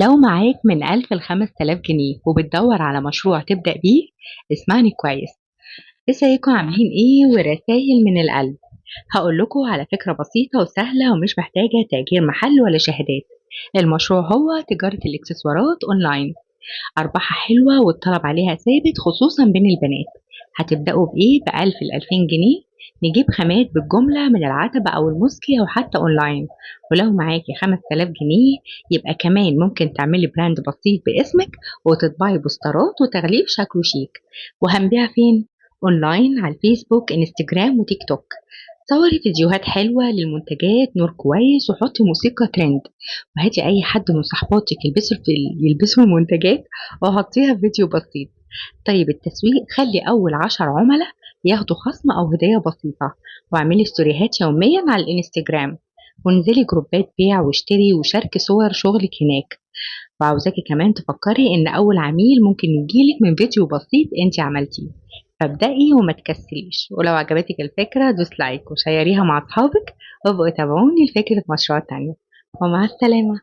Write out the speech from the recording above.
لو معاك من 1000 ل5000 جنيه وبتدور على مشروع تبدأ بيه، اسمعني كويس. ازيكم عاملين ايه ورسايل من القلب. هقول لكم على فكرة بسيطة وسهلة ومش محتاجة تأجير محل ولا شهادات. المشروع هو تجارة الاكسسوارات اونلاين. أرباحها حلوة والطلب عليها ثابت خصوصا بين البنات. هتبدأوا بإيه؟ ب1000 ل2000 جنيه. نجيب خامات بالجملة من العتبة أو الموسكي أو حتى أونلاين. ولو معاكي 5000 جنيه يبقى كمان ممكن تعملي براند بسيط باسمك وتطبعي بوسترات وتغليف شكله شيك. وهنبيع فين؟ أونلاين على الفيسبوك انستجرام وتيك توك. صوري فيديوهات حلوة للمنتجات، نور كويس، وحطي موسيقى ترند. وهاتي أي حد من صحباتك يلبسوا المنتجات وحطيها في فيديو بسيط. طيب التسويق، خلي أول 10 عملاء ياخدوا خصم أو هدية بسيطة. واعملي ستوريهات يوميا على الانستجرام. وانزلي جروبات بيع واشتري وشاركي صور شغلك هناك. وعاوزاكي كمان تفكري إن أول عميل ممكن يجيلك من فيديو بسيط انت عملتيه. فابدأي وما تكسليش، ولو عجبتك الفكرة دوس لايك وشيريها مع أصحابك. وابقوا تابعوني لفكرة مشروع تانية. ومع السلامة.